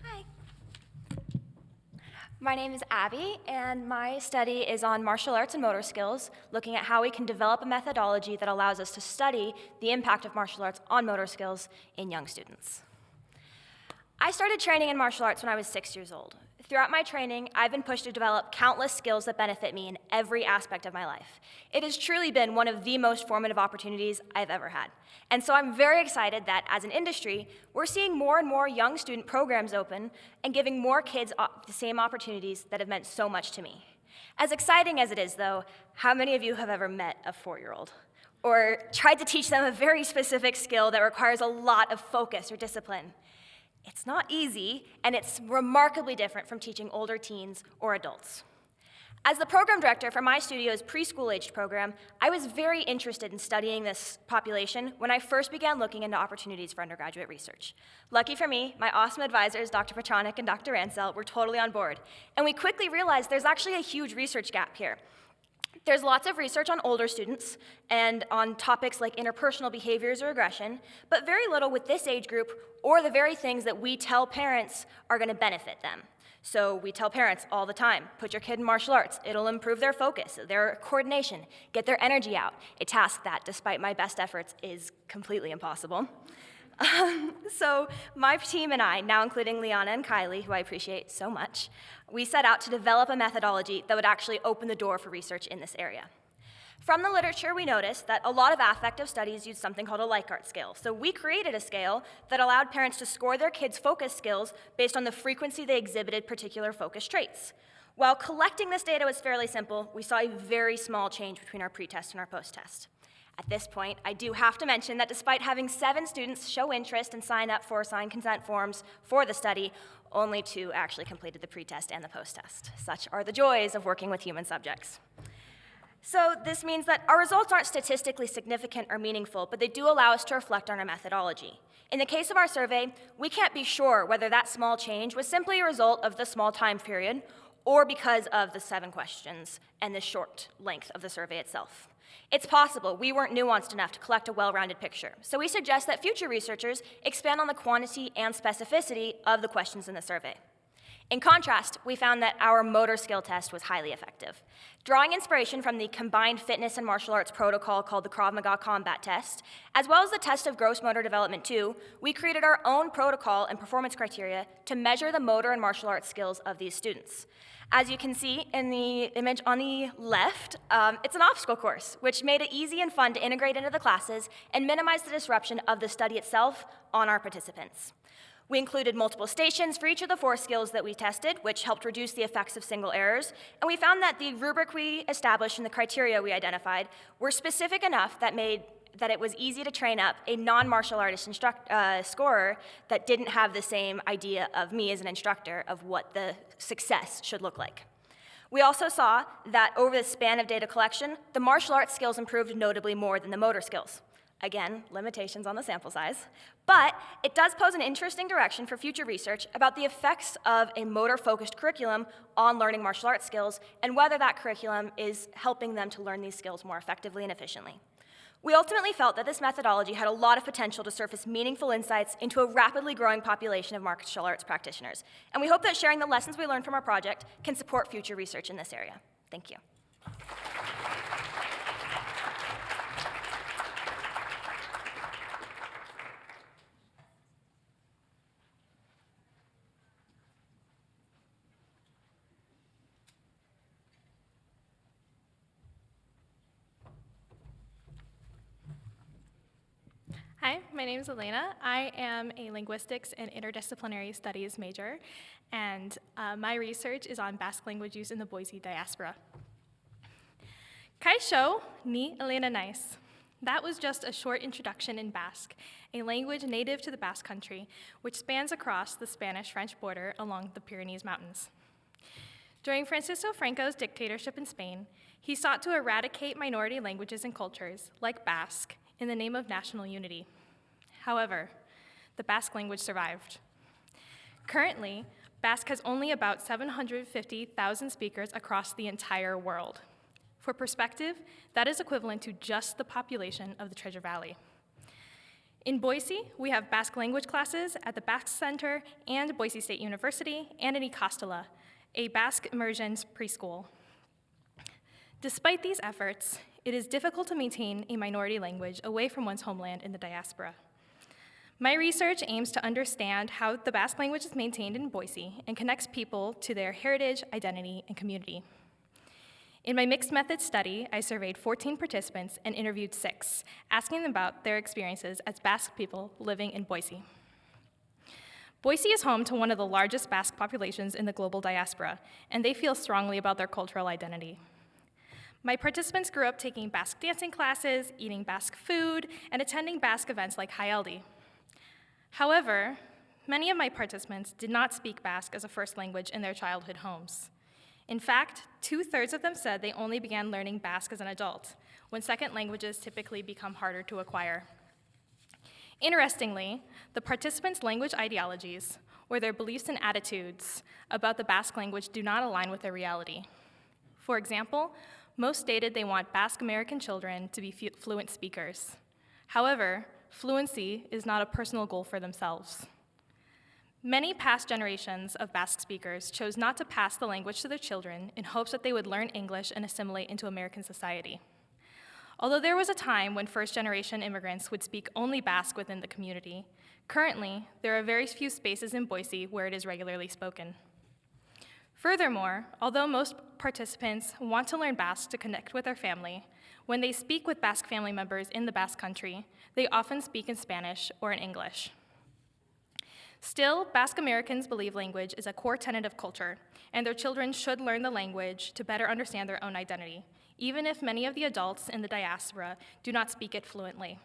Hi. My name is Abby, and my study is on martial arts and motor skills, looking at how we can develop a methodology that allows us to study the impact of martial arts on motor skills in young students. I started training in martial arts when I was 6 years old. Throughout my training, I've been pushed to develop countless skills that benefit me in every aspect of my life. It has truly been one of the most formative opportunities I've ever had. And so I'm very excited that as an industry, we're seeing more and more young student programs open and giving more kids the same opportunities that have meant so much to me. As exciting as it is, though, how many of you have ever met a 4-year-old? Or tried to teach them a very specific skill that requires a lot of focus or discipline? It's not easy, and it's remarkably different from teaching older teens or adults. As the program director for my studio's preschool-aged program, I was very interested in studying this population when I first began looking into opportunities for undergraduate research. Lucky for me, my awesome advisors, Dr. Petronik and Dr. Ansel, were totally on board, and we quickly realized there's actually a huge research gap here. There's lots of research on older students and on topics like interpersonal behaviors or aggression, but very little with this age group or the very things that we tell parents are going to benefit them. So we tell parents all the time, put your kid in martial arts. It'll improve their focus, their coordination, get their energy out. A task that, despite my best efforts, is completely impossible. So my team and I, now including Liana and Kylie, who I appreciate so much, we set out to develop a methodology that would actually open the door for research in this area. From the literature, we noticed that a lot of affective studies use something called a Likert scale. So we created a scale that allowed parents to score their kids' focus skills based on the frequency they exhibited particular focus traits. While collecting this data was fairly simple, we saw a very small change between our pretest and our post-test. At this point, I do have to mention that despite having 7 students show interest and sign up for signed consent forms for the study, only 2 actually completed the pretest and the post-test. Such are the joys of working with human subjects. So this means that our results aren't statistically significant or meaningful, but they do allow us to reflect on our methodology. In the case of our survey, we can't be sure whether that small change was simply a result of the small time period or because of the 7 questions and the short length of the survey itself. It's possible we weren't nuanced enough to collect a well-rounded picture, so we suggest that future researchers expand on the quantity and specificity of the questions in the survey. In contrast, we found that our motor skill test was highly effective. Drawing inspiration from the combined fitness and martial arts protocol called the Krav Maga Combat Test, as well as the test of gross motor development 2, we created our own protocol and performance criteria to measure the motor and martial arts skills of these students. As you can see in the image on the left, it's an obstacle course, which made it easy and fun to integrate into the classes and minimize the disruption of the study itself on our participants. We included multiple stations for each of the 4 skills that we tested, which helped reduce the effects of single errors, and we found that the rubric we established and the criteria we identified were specific enough that it was easy to train up a non-martial artist scorer that didn't have the same idea of me as an instructor of what the success should look like. We also saw that over the span of data collection, the martial arts skills improved notably more than the motor skills. Again, limitations on the sample size, but it does pose an interesting direction for future research about the effects of a motor-focused curriculum on learning martial arts skills and whether that curriculum is helping them to learn these skills more effectively and efficiently. We ultimately felt that this methodology had a lot of potential to surface meaningful insights into a rapidly growing population of martial arts practitioners, and we hope that sharing the lessons we learned from our project can support future research in this area. Thank you. Hi, my name is Elena. I am a linguistics and interdisciplinary studies major, and my research is on Basque language use in the Boise diaspora. Kaixo ni Elena Nice. That was just a short introduction in Basque, a language native to the Basque Country, which spans across the Spanish-French border along the Pyrenees Mountains. During Francisco Franco's dictatorship in Spain, he sought to eradicate minority languages and cultures, like Basque, in the name of national unity. However, the Basque language survived. Currently, Basque has only about 750,000 speakers across the entire world. For perspective, that is equivalent to just the population of the Treasure Valley. In Boise, we have Basque language classes at the Basque Center and Boise State University, and in Ikastola, a Basque immersion preschool. Despite these efforts, it is difficult to maintain a minority language away from one's homeland in the diaspora. My research aims to understand how the Basque language is maintained in Boise and connects people to their heritage, identity, and community. In my mixed methods study, I surveyed 14 participants and interviewed 6, asking them about their experiences as Basque people living in Boise. Boise is home to one of the largest Basque populations in the global diaspora, and they feel strongly about their cultural identity. My participants grew up taking Basque dancing classes, eating Basque food, and attending Basque events like Hayaldi. However, many of my participants did not speak Basque as a first language in their childhood homes. In fact, 2/3 of them said they only began learning Basque as an adult, when second languages typically become harder to acquire. Interestingly, the participants' language ideologies, or their beliefs and attitudes about the Basque language, do not align with their reality. For example, most stated they want Basque American children to be fluent speakers. However, fluency is not a personal goal for themselves. Many past generations of Basque speakers chose not to pass the language to their children in hopes that they would learn English and assimilate into American society. Although there was a time when first-generation immigrants would speak only Basque within the community, currently, there are very few spaces in Boise where it is regularly spoken. Furthermore, although most participants want to learn Basque to connect with their family, when they speak with Basque family members in the Basque Country, they often speak in Spanish or in English. Still, Basque Americans believe language is a core tenet of culture, and their children should learn the language to better understand their own identity, even if many of the adults in the diaspora do not speak it fluently.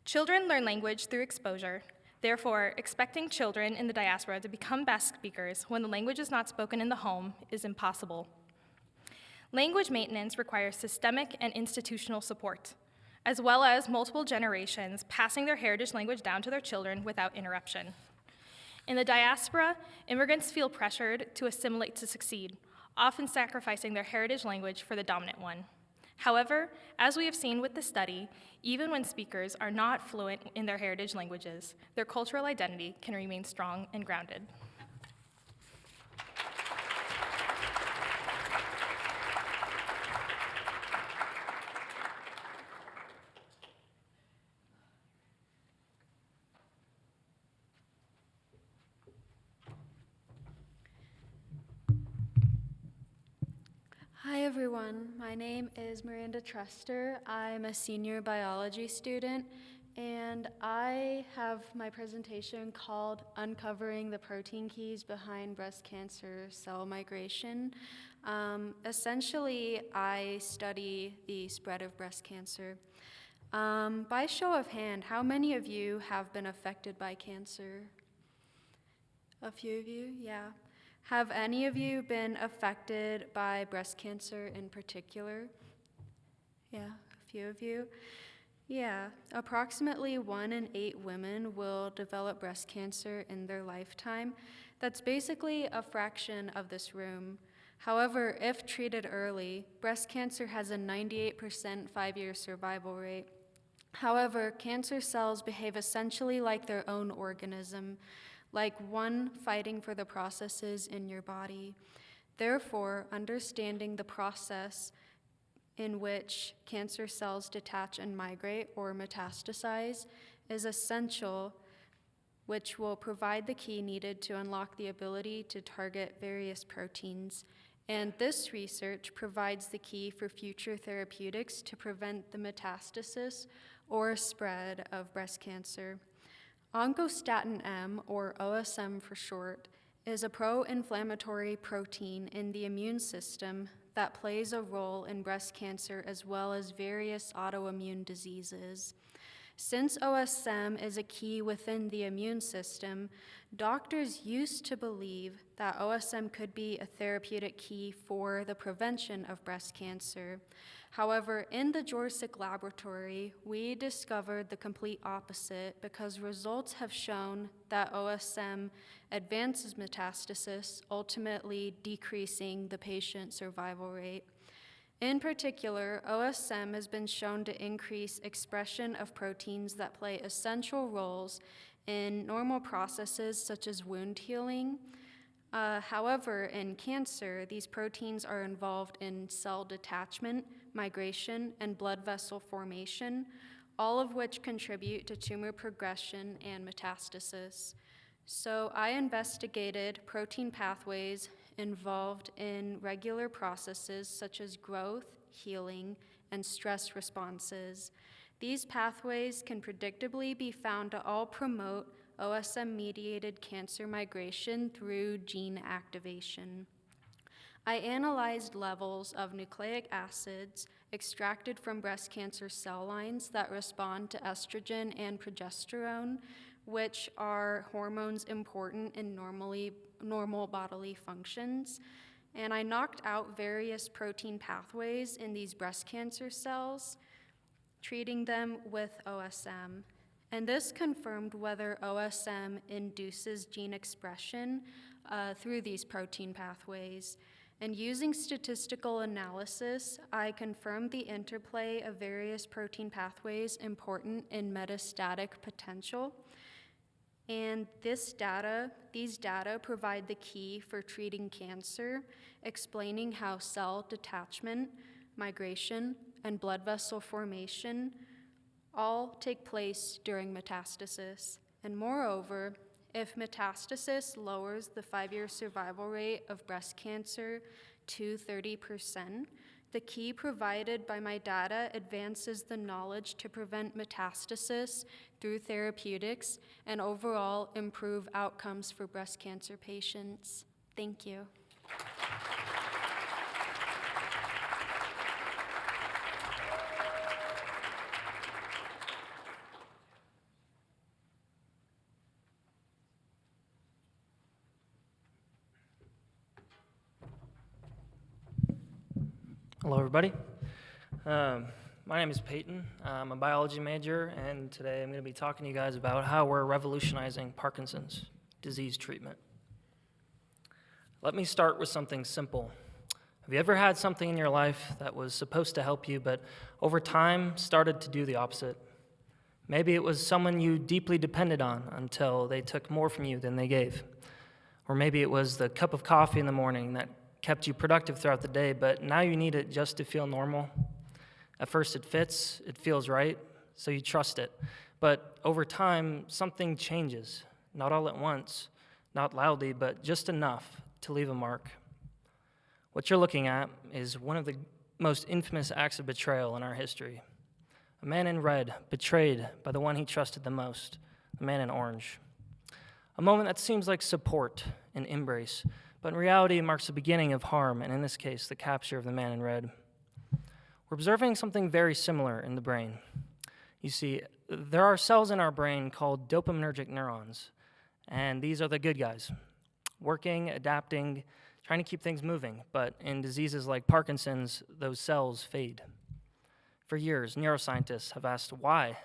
Children learn language through exposure. Therefore, expecting children in the diaspora to become Basque speakers when the language is not spoken in the home is impossible. Language maintenance requires systemic and institutional support, as well as multiple generations passing their heritage language down to their children without interruption. In the diaspora, immigrants feel pressured to assimilate to succeed, often sacrificing their heritage language for the dominant one. However, as we have seen with the study, even when speakers are not fluent in their heritage languages, their cultural identity can remain strong and grounded. everyone, my name is Miranda Truster. I'm a senior biology student, and I have my presentation called Uncovering the Protein Keys Behind Breast Cancer Cell Migration. Essentially, I study the spread of breast cancer. By show of hand, how many of you have been affected by cancer? A few of you, yeah. Have any of you been affected by breast cancer in particular? Yeah, a few of you. Yeah, approximately 1 in 8 women will develop breast cancer in their lifetime. That's basically a fraction of this room. However, if treated early, breast cancer has a 98% 5-year survival rate. However, cancer cells behave essentially like their own organism, like one fighting for the processes in your body. Therefore, understanding the process in which cancer cells detach and migrate or metastasize is essential, which will provide the key needed to unlock the ability to target various proteins. And this research provides the key for future therapeutics to prevent the metastasis or spread of breast cancer. Oncostatin M, or OSM for short, is a pro-inflammatory protein in the immune system that plays a role in breast cancer as well as various autoimmune diseases. Since OSM is a key within the immune system, doctors used to believe that OSM could be a therapeutic key for the prevention of breast cancer. However, in the Jorsic laboratory, we discovered the complete opposite because results have shown that OSM advances metastasis, ultimately decreasing the patient survival rate. In particular, OSM has been shown to increase expression of proteins that play essential roles in normal processes such as wound healing. However, in cancer, these proteins are involved in cell detachment, migration, and blood vessel formation, all of which contribute to tumor progression and metastasis. So I investigated protein pathways involved in regular processes such as growth, healing, and stress responses. These pathways can predictably be found to all promote OSM-mediated cancer migration through gene activation. I analyzed levels of nucleic acids extracted from breast cancer cell lines that respond to estrogen and progesterone, which are hormones important in normal bodily functions. And I knocked out various protein pathways in these breast cancer cells, treating them with OSM. And this confirmed whether OSM induces gene expression through these protein pathways. And using statistical analysis, I confirmed the interplay of various protein pathways important in metastatic potential. And these data provide the key for treating cancer, explaining how cell detachment, migration, and blood vessel formation all take place during metastasis. And moreover, if metastasis lowers the 5-year survival rate of breast cancer to 30%, the key provided by my data advances the knowledge to prevent metastasis through therapeutics and overall improve outcomes for breast cancer patients. Thank you. Hello, everybody. My name is Peyton. I'm a biology major, and today I'm going to be talking to you guys about how we're revolutionizing Parkinson's disease treatment. Let me start with something simple. Have you ever had something in your life that was supposed to help you, but over time started to do the opposite? Maybe it was someone you deeply depended on until they took more from you than they gave. Or maybe it was the cup of coffee in the morning that kept you productive throughout the day, but now you need it just to feel normal. At first it fits, it feels right, so you trust it. But over time, something changes, not all at once, not loudly, but just enough to leave a mark. What you're looking at is one of the most infamous acts of betrayal in our history. A man in red betrayed by the one he trusted the most, the man in orange. A moment that seems like support and embrace, but in reality marks the beginning of harm, and in this case, the capture of the man in red. We're observing something very similar in the brain. You see, there are cells in our brain called dopaminergic neurons, and these are the good guys, working, adapting, trying to keep things moving, but in diseases like Parkinson's, those cells fade. For years, neuroscientists have asked why.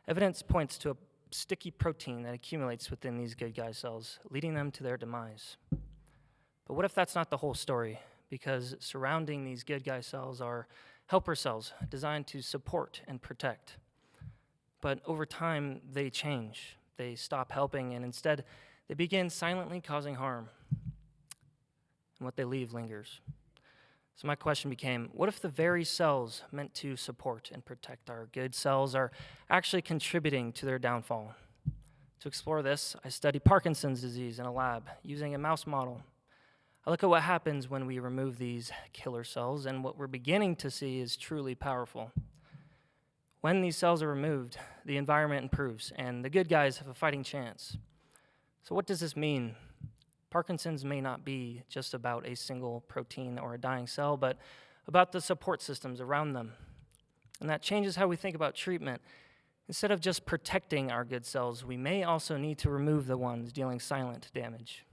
Evidence points to a sticky protein that accumulates within these good guy cells, leading them to their demise. But what if that's not the whole story? Because surrounding these good guy cells are helper cells designed to support and protect. But over time, they change. They stop helping, and instead, they begin silently causing harm. And what they leave lingers. So my question became, what if the very cells meant to support and protect our good cells are actually contributing to their downfall? To explore this, I studied Parkinson's disease in a lab using a mouse model. I look at what happens when we remove these killer cells, and what we're beginning to see is truly powerful. When these cells are removed, the environment improves, and the good guys have a fighting chance. So what does this mean? Parkinson's may not be just about a single protein or a dying cell, but about the support systems around them. And that changes how we think about treatment. Instead of just protecting our good cells, we may also need to remove the ones dealing silent damage.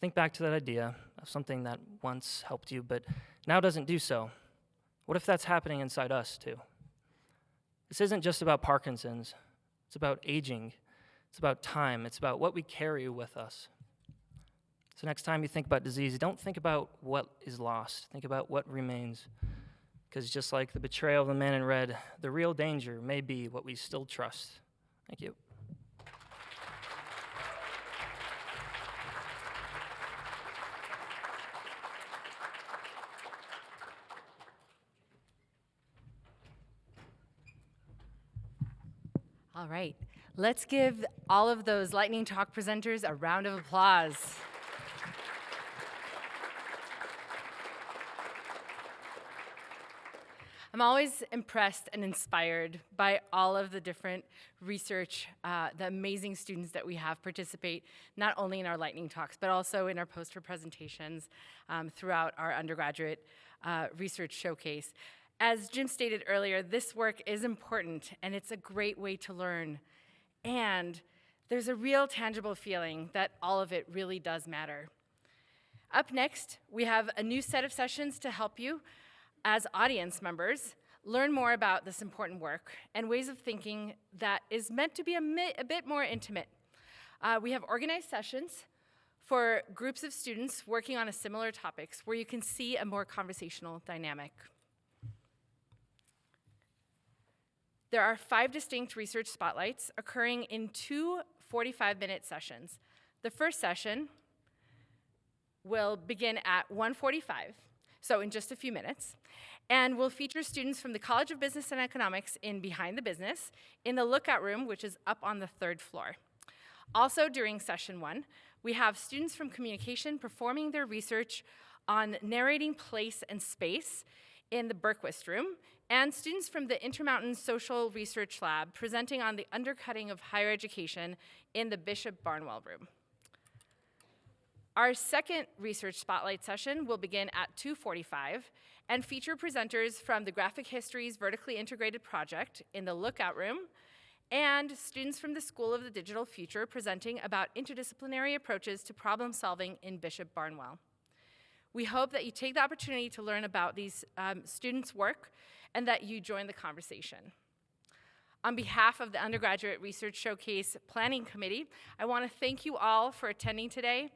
Think back to that idea of something that once helped you, but now doesn't do so. What if that's happening inside us too? This isn't just about Parkinson's. It's about aging. It's about time. It's about what we carry with us. So next time you think about disease, don't think about what is lost. Think about what remains. Because just like the betrayal of the man in red, the real danger may be what we still trust. Thank you. All right, let's give all of those lightning talk presenters a round of applause. I'm always impressed and inspired by all of the different research, the amazing students that we have participate, not only in our lightning talks, but also in our poster presentations throughout our undergraduate research showcase. As Jim stated earlier, this work is important, and it's a great way to learn. And there's a real tangible feeling that all of it really does matter. Up next, we have a new set of sessions to help you, as audience members, learn more about this important work and ways of thinking that is meant to be a bit more intimate. We have organized sessions for groups of students working on a similar topics where you can see a more conversational dynamic. There are 5 distinct research spotlights occurring in 2 45-minute sessions. The first session will begin at 1:45, so in just a few minutes, and will feature students from the College of Business and Economics in Behind the Business in the lookout room, which is up on the 3rd floor. Also during session 1, we have students from communication performing their research on narrating place and space in the Berquist room, and students from the Intermountain Social Research Lab presenting on the undercutting of higher education in the Bishop Barnwell room. Our second research spotlight session will begin at 2:45 and feature presenters from the Graphic Histories Vertically Integrated Project in the lookout room, and students from the School of the Digital Future presenting about interdisciplinary approaches to problem solving in Bishop Barnwell. We hope that you take the opportunity to learn about these students' work and that you join the conversation. On behalf of the Undergraduate Research Showcase Planning Committee, I want to thank you all for attending today.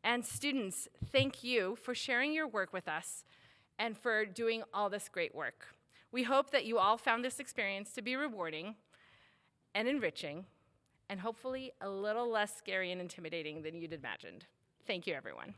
And students, thank you for sharing your work with us and for doing all this great work. We hope that you all found this experience to be rewarding and enriching, and hopefully a little less scary and intimidating than you'd imagined. Thank you, everyone.